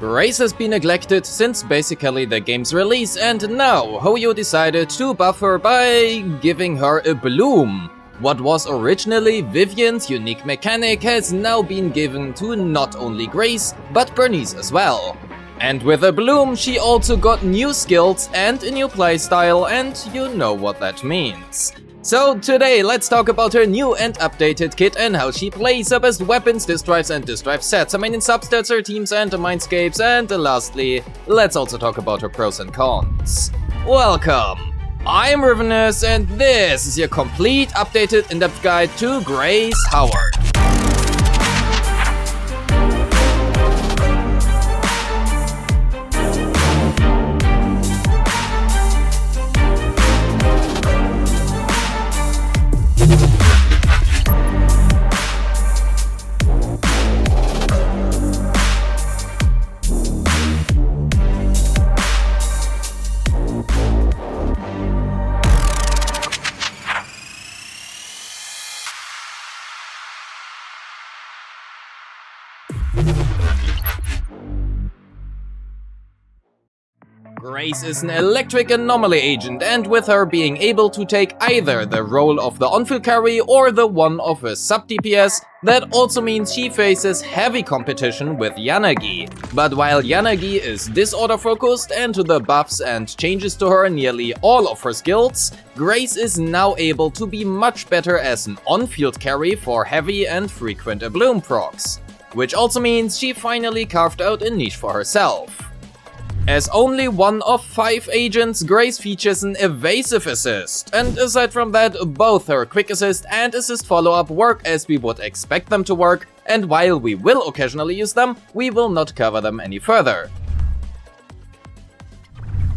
Grace has been neglected since basically the game's release, and now Hoyo decided to buff her by giving her a bloom. What was originally Vivian's unique mechanic has now been given to not only Grace, but Bernice as well. And with a bloom, she also got new skills and a new playstyle, and you know what that means. So today, let's talk about her new and updated kit and how she plays her best weapons, disk drives and disk drive sets, her main substats, her teams and Mindscapes, and lastly, let's also talk about her pros and cons. Welcome! I'm Rivenous, and this is your complete, updated, in-depth guide to Grace Howard. Grace is an electric anomaly agent, and with her being able to take either the role of the on-field carry or the one of a sub-DPS, that also means she faces heavy competition with Yanagi. But while Yanagi is disorder focused and the buffs and changes to her nearly all of her skills, Grace is now able to be much better as an on-field carry for heavy and frequent bloom procs. Which also means she finally carved out a niche for herself. As only one of 5 agents, Grace features an evasive assist, and aside from that, both her quick assist and assist follow-up work as we would expect them to work, and while we will occasionally use them, we will not cover them any further.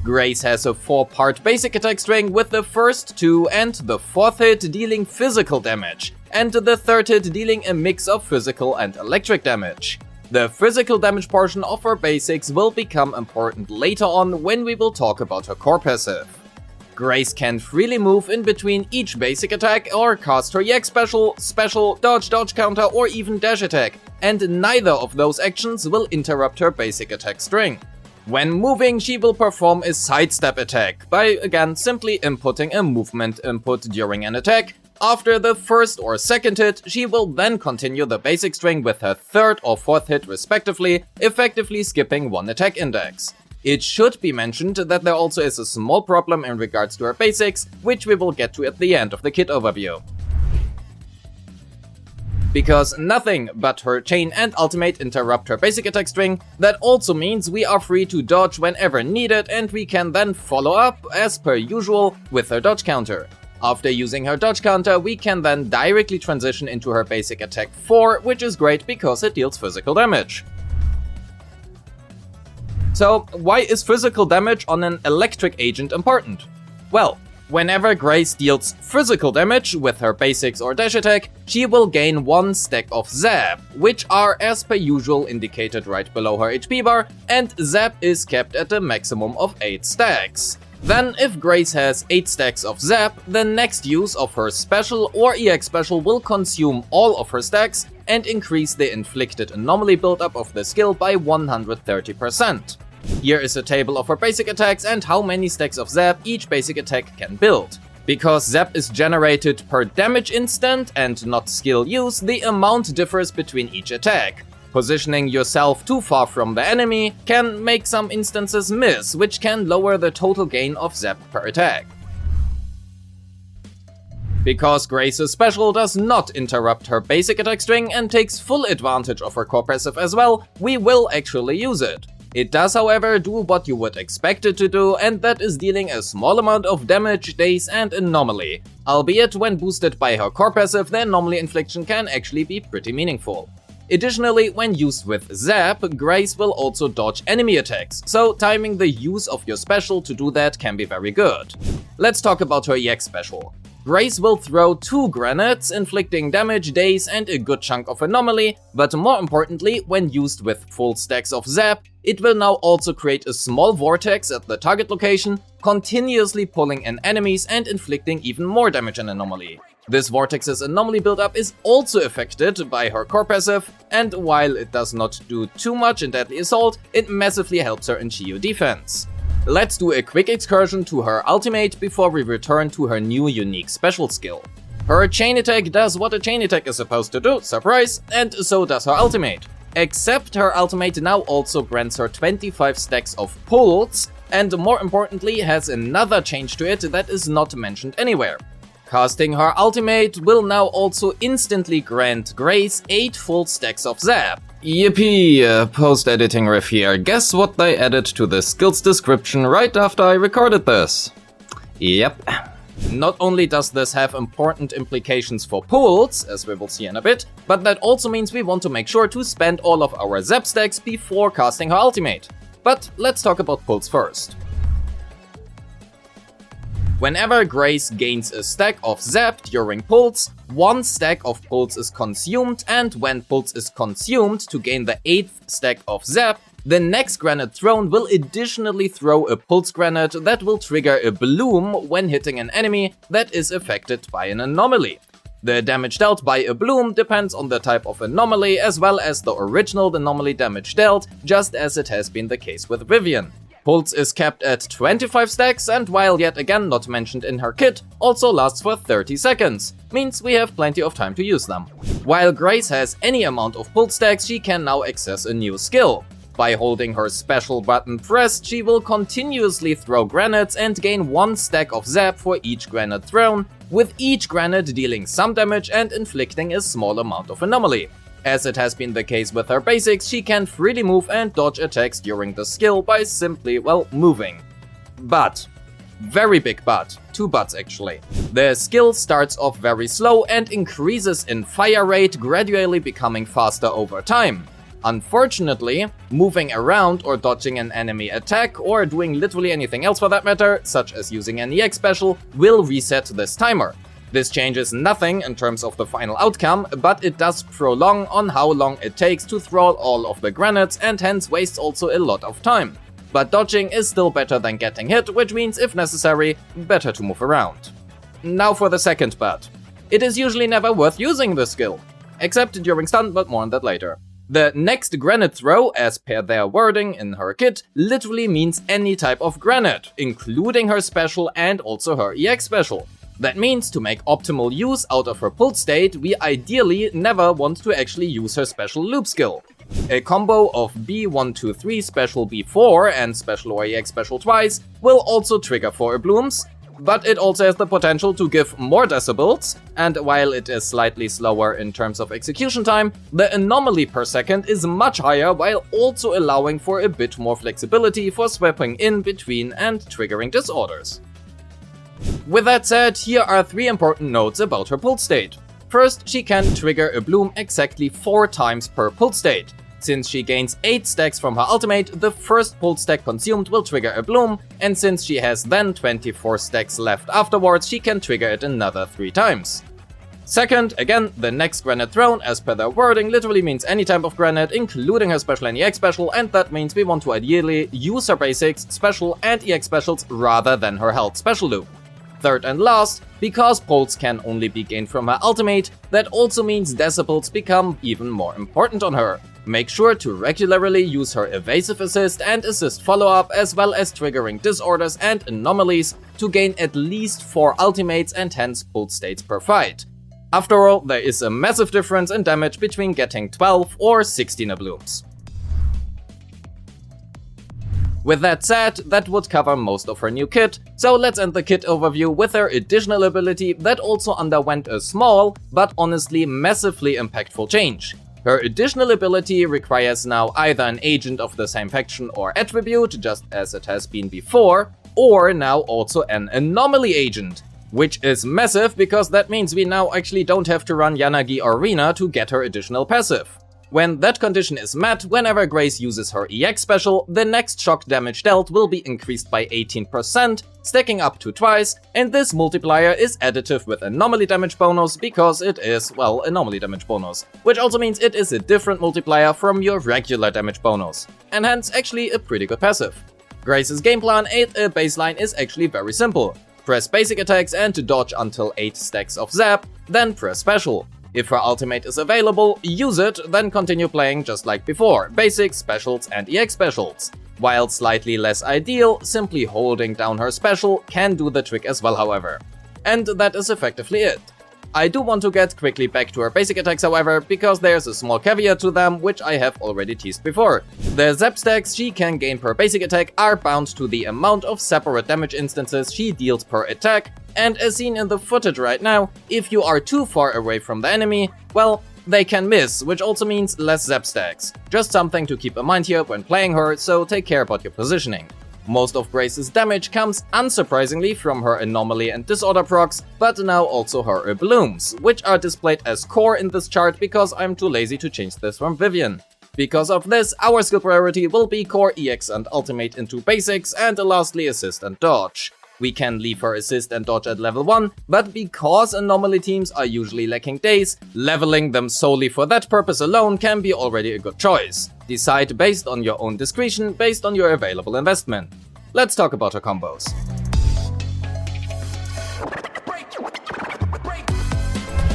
Grace has a 4-part basic attack string, with the first 2 and the 4th hit dealing physical damage, and the 3rd hit dealing a mix of physical and electric damage. The physical damage portion of her basics will become important later on when we will talk about her core passive. Grace can freely move in between each basic attack or cast her EX special, dodge counter or even dash attack, and neither of those actions will interrupt her basic attack string. When moving, she will perform a sidestep attack by again simply inputting a movement input during an attack. After the 1st or 2nd hit, she will then continue the basic string with her 3rd or 4th hit respectively, effectively skipping 1 attack index. It should be mentioned that there also is a small problem in regards to her basics, which we will get to at the end of the kit overview. Because nothing but her chain and ultimate interrupt her basic attack string, that also means we are free to dodge whenever needed, and we can then follow up, as per usual, with her dodge counter. After using her dodge counter, we can then directly transition into her basic attack 4, which is great because it deals physical damage. So, why is physical damage on an electric agent important? Well, whenever Grace deals physical damage with her basics or dash attack, she will gain 1 stack of zap, which are as per usual indicated right below her HP bar, and zap is kept at a maximum of 8 stacks. Then, if Grace has 8 stacks of zap, the next use of her special or EX special will consume all of her stacks and increase the inflicted anomaly buildup of the skill by 130%. Here is a table of her basic attacks and how many stacks of zap each basic attack can build. Because zap is generated per damage instant and not skill use, the amount differs between each attack. Positioning yourself too far from the enemy can make some instances miss, which can lower the total gain of zap per attack. Because Grace's special does not interrupt her basic attack string and takes full advantage of her core passive as well, we will actually use it. It does, however, do what you would expect it to do, and that is dealing a small amount of damage, daze and anomaly. Albeit when boosted by her core passive, the anomaly infliction can actually be pretty meaningful. Additionally, when used with Zap, Grace will also dodge enemy attacks, so timing the use of your special to do that can be very good. Let's talk about her EX special. Grace will throw 2 grenades, inflicting damage, daze and a good chunk of anomaly, but more importantly, when used with full stacks of Zap, it will now also create a small vortex at the target location, continuously pulling in enemies and inflicting even more damage and anomaly. This Vortex's anomaly buildup is also affected by her core passive, and while it does not do too much in Deadly Assault, it massively helps her in Shio defense. Let's do a quick excursion to her ultimate before we return to her new unique special skill. Her chain attack does what a chain attack is supposed to do, surprise, and so does her ultimate. Except her ultimate now also grants her 25 stacks of pulls, and more importantly has another change to it that is not mentioned anywhere. Casting her ultimate will now also instantly grant Grace 8 full stacks of zap. Yippee, post-editing riff here. Guess what I added to the skills description right after I recorded this? Yep. Not only does this have important implications for pulls, as we will see in a bit, but that also means we want to make sure to spend all of our zap stacks before casting her ultimate. But let's talk about pulls first. Whenever Grace gains a stack of zap during pulls, 1 stack of pulls is consumed, and when pulls is consumed to gain the 8th stack of zap, the next granite thrown will additionally throw a pulse granite that will trigger a bloom when hitting an enemy that is affected by an anomaly. The damage dealt by a bloom depends on the type of anomaly as well as the original anomaly damage dealt, just as it has been the case with Vivian. Pulse is kept at 25 stacks, and while yet again not mentioned in her kit, also lasts for 30 seconds, means we have plenty of time to use them. While Grace has any amount of pulse stacks, she can now access a new skill. By holding her special button pressed, she will continuously throw granites and gain 1 stack of zap for each granite thrown, with each granite dealing some damage and inflicting a small amount of anomaly. As it has been the case with her basics, she can freely move and dodge attacks during the skill by simply, well, moving. But, very big but, 2 buts actually. The skill starts off very slow and increases in fire rate, gradually becoming faster over time. Unfortunately, moving around or dodging an enemy attack or doing literally anything else for that matter, such as using an EX special, will reset this timer. This changes nothing in terms of the final outcome, but it does prolong on how long it takes to throw all of the granites and hence wastes also a lot of time. But dodging is still better than getting hit, which means if necessary, better to move around. Now for the second but. It is usually never worth using this skill, except during stun, but more on that later. The next granite throw, as per their wording in her kit, literally means any type of granite, including her special and also her EX special. That means to make optimal use out of her pull state, we ideally never want to actually use her special loop skill. A combo of B123 special B4 and special or EX special twice will also trigger 4 blooms, but it also has the potential to give more decibels, and while it is slightly slower in terms of execution time, the anomaly per second is much higher while also allowing for a bit more flexibility for swapping in between and triggering disorders. With that said, here are 3 important notes about her pull state. First, she can trigger a bloom exactly 4 times per pull state. Since she gains 8 stacks from her ultimate, the first pull stack consumed will trigger a bloom, and since she has then 24 stacks left afterwards, she can trigger it another 3 times. Second, again, the next granite thrown, as per their wording, literally means any type of granite, including her special and EX special, and that means we want to ideally use her basics, special and EX specials rather than her health special loop. Third and last, because pulls can only be gained from her ultimate, that also means decibels become even more important on her. Make sure to regularly use her evasive assist and assist follow-up, as well as triggering disorders and anomalies to gain at least 4 ultimates and hence pull states per fight. After all, there is a massive difference in damage between getting 12 or 16 blooms. With that said, that would cover most of her new kit, so let's end the kit overview with her additional ability that also underwent a small, but honestly massively impactful change. Her additional ability requires now either an agent of the same faction or attribute, just as it has been before, or now also an anomaly agent, which is massive because that means we now actually don't have to run Yanagi or Rina to get her additional passive. When that condition is met, whenever Grace uses her EX special, the next shock damage dealt will be increased by 18%, stacking up to twice, and this multiplier is additive with anomaly damage bonus because it is, well, anomaly damage bonus, which also means it is a different multiplier from your regular damage bonus, and hence actually a pretty good passive. Grace's game plan at a baseline is actually very simple. Press basic attacks and dodge until 8 stacks of zap, then press special. If her ultimate is available, use it, then continue playing just like before, basics, specials and EX specials. While slightly less ideal, simply holding down her special can do the trick as well, however. And that is effectively it. I do want to get quickly back to her basic attacks, however, because there's a small caveat to them, which I have already teased before. The zap stacks she can gain per basic attack are bound to the amount of separate damage instances she deals per attack, and as seen in the footage right now, if you are too far away from the enemy, well, they can miss, which also means less zap stacks. Just something to keep in mind here when playing her, so take care about your positioning. Most of Grace's damage comes, unsurprisingly, from her Anomaly and Disorder procs, but now also her Blooms, which are displayed as core in this chart because I'm too lazy to change this from Vivian. Because of this, our skill priority will be core, EX and ultimate into basics, and lastly assist and dodge. We can leave her assist and dodge at level 1, but because anomaly teams are usually lacking days, leveling them solely for that purpose alone can be already a good choice. Decide based on your own discretion, based on your available investment. Let's talk about her combos.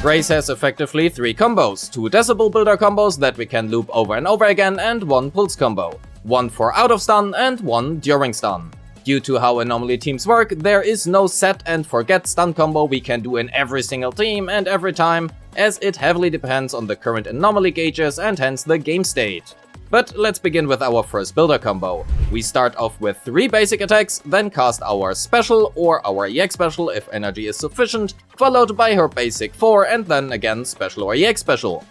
Grace has effectively 3 combos, 2 Decibel Builder combos that we can loop over and over again, and 1 Pulse combo. 1 for out of stun and 1 during stun. Due to how anomaly teams work, there is no set and forget stun combo we can do in every single team and every time, as it heavily depends on the current anomaly gauges and hence the game state. But let's begin with our first builder combo. We start off with 3 basic attacks, then cast our special or our EX special if energy is sufficient, followed by her basic 4 and then again special or EX special.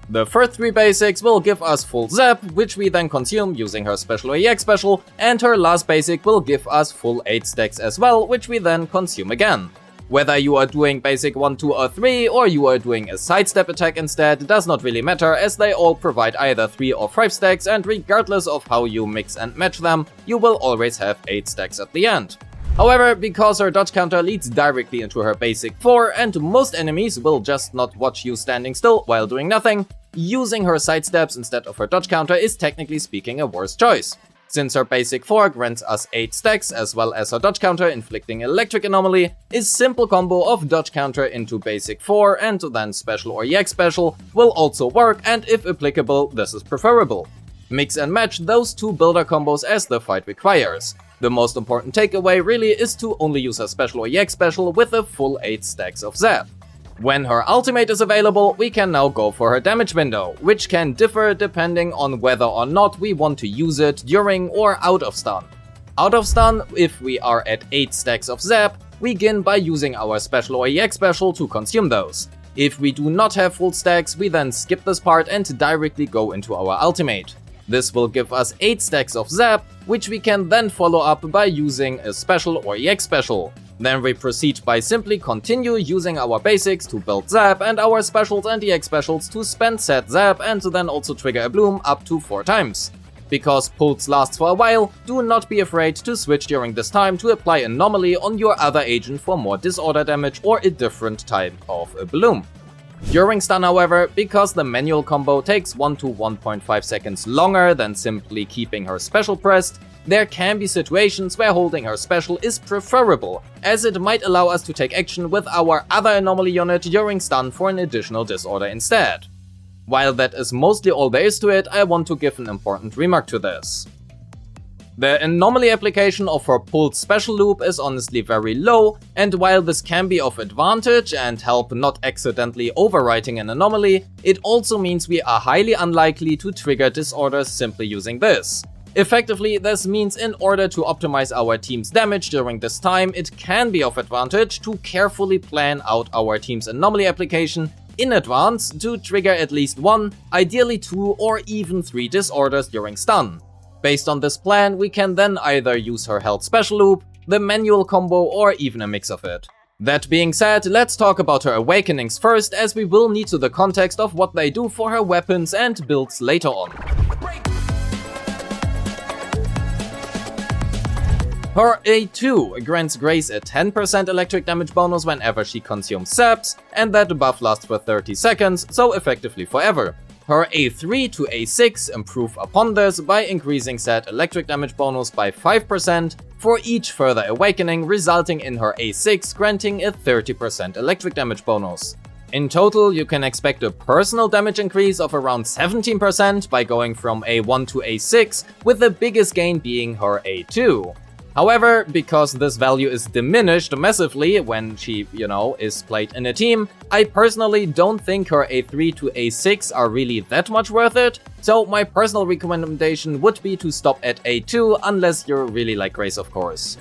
The first 3 basics will give us full zap, which we then consume using her special or EX special, and her last basic will give us full 8 stacks as well, which we then consume again. Whether you are doing basic 1, 2 or 3, or you are doing a sidestep attack instead, does not really matter, as they all provide either 3 or 5 stacks, and regardless of how you mix and match them, you will always have 8 stacks at the end. However, because her dodge counter leads directly into her basic 4 and most enemies will just not watch you standing still while doing nothing, using her sidesteps instead of her dodge counter is technically speaking a worse choice. Since her basic 4 grants us 8 stacks as well as her dodge counter inflicting electric anomaly, a simple combo of dodge counter into basic 4 and then special or EX special will also work, and if applicable, this is preferable. Mix and match those 2 builder combos as the fight requires. The most important takeaway really is to only use her special or EX special with a full 8 stacks of zap. When her ultimate is available, we can now go for her damage window, which can differ depending on whether or not we want to use it during or out of stun. Out of stun, if we are at 8 stacks of zap, we begin by using our special or EX special to consume those. If we do not have full stacks, we then skip this part and directly go into our ultimate. This will give us 8 stacks of zap, which we can then follow up by using a special or EX special. Then we proceed by simply continue using our basics to build zap and our specials and EX specials to spend said zap and then also trigger a bloom up to 4 times. Because Pulse lasts for a while, do not be afraid to switch during this time to apply Anomaly on your other agent for more disorder damage or a different type of a bloom. During stun, however, because the manual combo takes 1 to 1.5 seconds longer than simply keeping her special pressed, there can be situations where holding her special is preferable, as it might allow us to take action with our other anomaly unit during stun for an additional disorder instead. While that is mostly all there is to it, I want to give an important remark to this. The anomaly application of her Pulse special loop is honestly very low, and while this can be of advantage and help not accidentally overwriting an anomaly, it also means we are highly unlikely to trigger disorders simply using this. Effectively, this means in order to optimize our team's damage during this time, it can be of advantage to carefully plan out our team's anomaly application in advance to trigger at least 1, ideally 2 or even 3 disorders during stun. Based on this plan, we can then either use her health special loop, the manual combo, or even a mix of it. That being said, let's talk about her awakenings first, as we will need to the context of what they do for her weapons and builds later on. Her A2 grants Grace a 10% electric damage bonus whenever she consumes saps, and that buff lasts for 30 seconds, so effectively forever. Her A3 to A6 improve upon this by increasing said electric damage bonus by 5% for each further awakening, resulting in her A6 granting a 30% electric damage bonus. In total, you can expect a personal damage increase of around 17% by going from A1 to A6, with the biggest gain being her A2. However, because this value is diminished massively when she, is played in a team, I personally don't think her A3 to A6 are really that much worth it, so my personal recommendation would be to stop at A2 unless you're really like Grace, of course.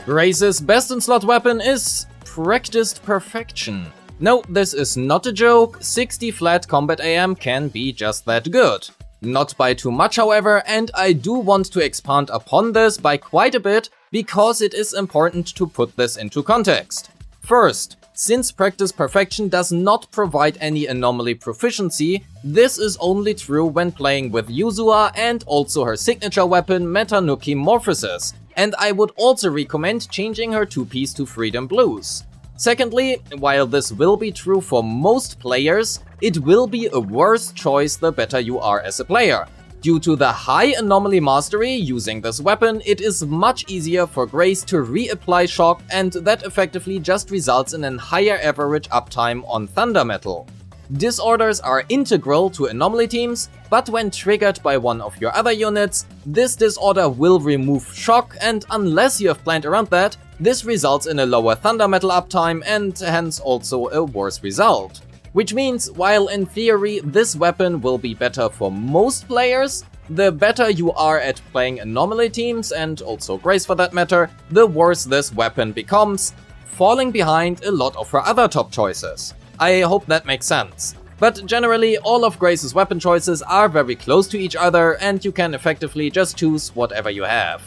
Grace's best in slot weapon is Practiced Perfection. No, this is not a joke, 60 flat combat AM can be just that good. Not by too much, however, and I do want to expand upon this by quite a bit because it is important to put this into context. First, since Practice Perfection does not provide any anomaly proficiency, this is only true when playing with Yuzua and also her signature weapon Metanuki Morphosis, and I would also recommend changing her 2-piece to Freedom Blues. Secondly, while this will be true for most players, it will be a worse choice the better you are as a player. Due to the high anomaly mastery using this weapon, it is much easier for Grace to reapply shock, and that effectively just results in a higher average uptime on Thunder Metal. Disorders are integral to anomaly teams, but when triggered by one of your other units, this disorder will remove shock, and unless you have planned around that, this results in a lower Thunder Metal uptime and hence also a worse result. Which means, while in theory this weapon will be better for most players, the better you are at playing anomaly teams, and also Grace for that matter, the worse this weapon becomes, falling behind a lot of her other top choices. I hope that makes sense. But generally, all of Grace's weapon choices are very close to each other, and you can effectively just choose whatever you have.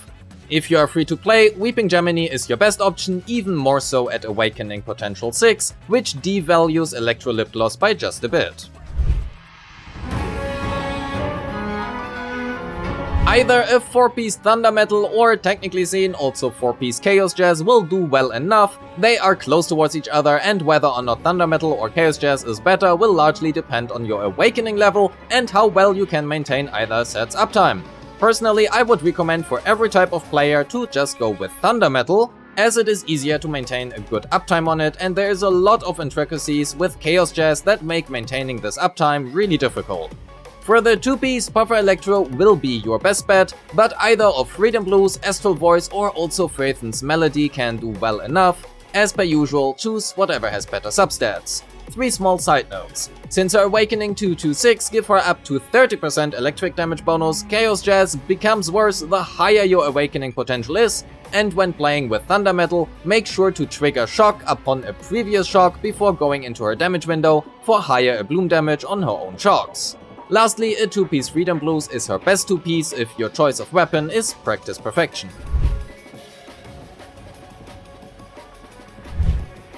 If you are free to play, Weeping Gemini is your best option, even more so at Awakening Potential 6, which devalues Electro Lip Gloss by just a bit. Either a 4-piece Thunder Metal or, technically seen, also 4-piece Chaos Jazz will do well enough. They are close towards each other, and whether or not Thunder Metal or Chaos Jazz is better will largely depend on your Awakening level and how well you can maintain either set's uptime. Personally, I would recommend for every type of player to just go with Thunder Metal, as it is easier to maintain a good uptime on it, and there is a lot of intricacies with Chaos Jazz that make maintaining this uptime really difficult. For the 2-piece, Puffer Electro will be your best bet, but either of Freedom Blues, Astral Voice or also Phaethon's Melody can do well enough. As per usual, choose whatever has better substats. 3 small side notes. Since her Awakening 2 to 6 give her up to 30% electric damage bonus, Chaos Jazz becomes worse the higher your Awakening potential is, and when playing with Thunder Metal, make sure to trigger shock upon a previous shock before going into her damage window for higher bloom damage on her own shocks. Lastly, a 2-piece Freedom Blues is her best 2-piece if your choice of weapon is Practice Perfection.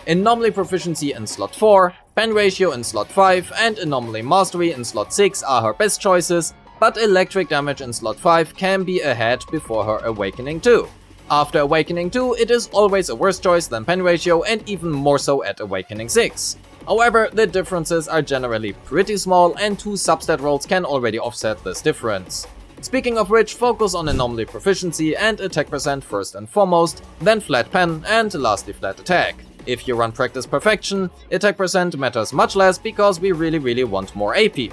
Anomaly Proficiency in slot 4, Pen Ratio in slot 5, and Anomaly Mastery in slot 6 are her best choices, but Electric Damage in slot 5 can be ahead before her Awakening 2. After Awakening 2, it is always a worse choice than Pen Ratio, and even more so at Awakening 6. However, the differences are generally pretty small, and 2 substat rolls can already offset this difference. Speaking of which, focus on Anomaly Proficiency and attack percent first and foremost, then flat pen, and lastly flat attack. If you run Practice Perfection, attack percent matters much less because we really want more AP.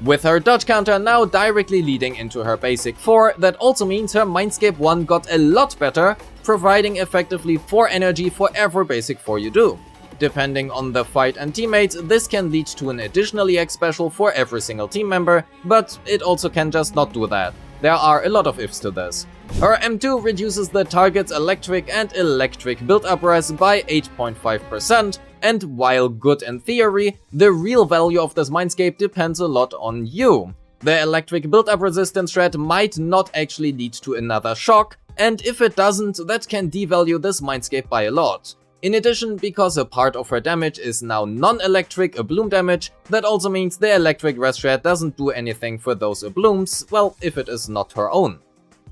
With her dodge counter now directly leading into her basic 4, that also means her Mindscape 1 got a lot better, providing effectively 4 energy for every basic 4 you do. Depending on the fight and teammates, this can lead to an additional EX special for every single team member, but it also can just not do that. There are a lot of ifs to this. Her M2 reduces the target's electric and electric build-up res by 8.5%, and while good in theory, the real value of this Mindscape depends a lot on you. The electric build-up resistance strat might not actually lead to another shock, and if it doesn't, that can devalue this Mindscape by a lot. In addition, because a part of her damage is now non-electric bloom damage, that also means the electric res strat doesn't do anything for those blooms, well, if it is not her own.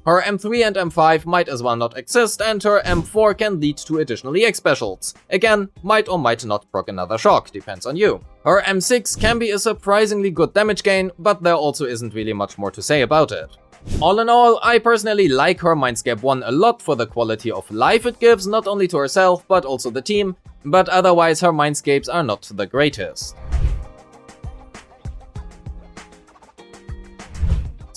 Her M3 and M5 might as well not exist, and her M4 can lead to additional EX specials. Again, might or might not proc another shock, depends on you. Her M6 can be a surprisingly good damage gain, but there also isn't really much more to say about it. All in all, I personally like her Mindscape 1 a lot for the quality of life it gives not only to herself but also the team, but otherwise her Mindscapes are not the greatest.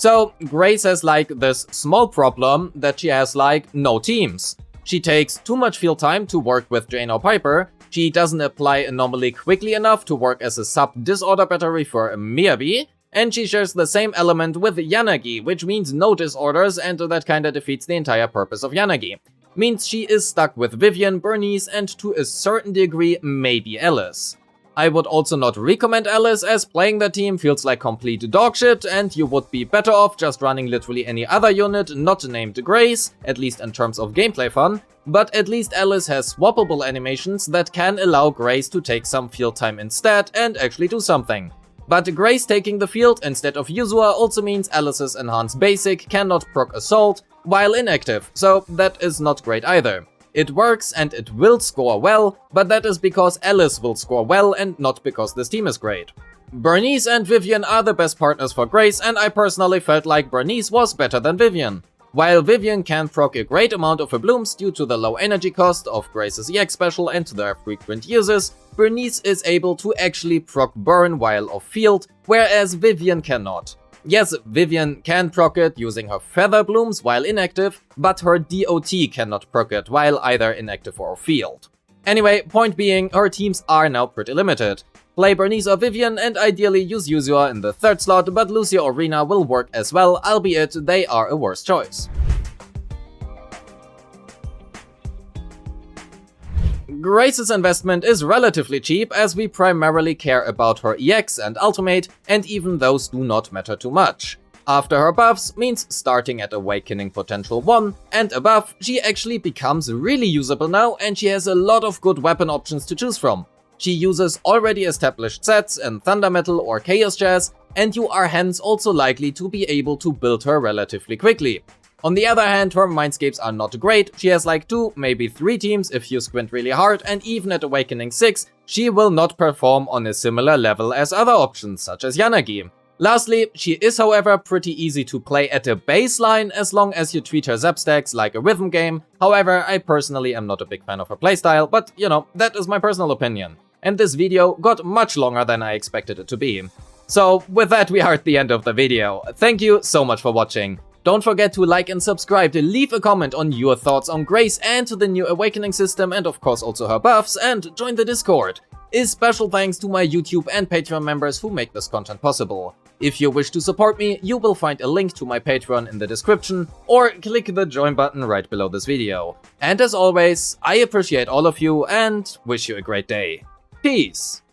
So, Grace has like this small problem that she has like no teams. She takes too much field time to work with Jane or Piper, she doesn't apply Anomaly quickly enough to work as a sub-disorder battery for Miyabi, and she shares the same element with Yanagi, which means no disorders, and that kinda defeats the entire purpose of Yanagi. Means she is stuck with Vivian, Bernice, and to a certain degree, maybe Alice. I would also not recommend Alice, as playing the team feels like complete dogshit, and you would be better off just running literally any other unit not named Grace, at least in terms of gameplay fun, but at least Alice has swappable animations that can allow Grace to take some field time instead and actually do something. But Grace taking the field instead of Yuzua also means Alice's enhanced basic cannot proc assault while inactive, so that is not great either. It works and it will score well, but that is because Alice will score well and not because this team is great. Bernice and Vivian are the best partners for Grace, and I personally felt like Bernice was better than Vivian. While Vivian can proc a great amount of her blooms due to the low energy cost of Grace's EX special and their frequent uses, Bernice is able to actually proc burn while off field, whereas Vivian cannot. Yes, Vivian can proc it using her feather blooms while inactive, but her DOT cannot proc it while either inactive or off field. Anyway, point being, her teams are now pretty limited. Play Bernice or Vivian and ideally use Yuzua in the third slot, but Lucia or Rina will work as well, albeit they are a worse choice. Grace's investment is relatively cheap, as we primarily care about her EX and Ultimate, and even those do not matter too much. After her buffs means starting at Awakening Potential 1 and above, she actually becomes really usable now, and she has a lot of good weapon options to choose from. She uses already established sets in Thunder Metal or Chaos Jazz, and you are hence also likely to be able to build her relatively quickly. On the other hand, her Mindscapes are not great, she has like 2, maybe 3 teams if you squint really hard, and even at Awakening 6, she will not perform on a similar level as other options such as Yanagi. Lastly, she is however pretty easy to play at a baseline as long as you treat her Substats like a rhythm game. However, I personally am not a big fan of her playstyle, but you know, that is my personal opinion. And this video got much longer than I expected it to be. So with that, we are at the end of the video. Thank you so much for watching. Don't forget to like and subscribe, to leave a comment on your thoughts on Grace and the new Awakening system, and of course also her buffs, and join the Discord. A special thanks to my YouTube and Patreon members who make this content possible. If you wish to support me, you will find a link to my Patreon in the description, or click the join button right below this video. And as always, I appreciate all of you and wish you a great day. Peace!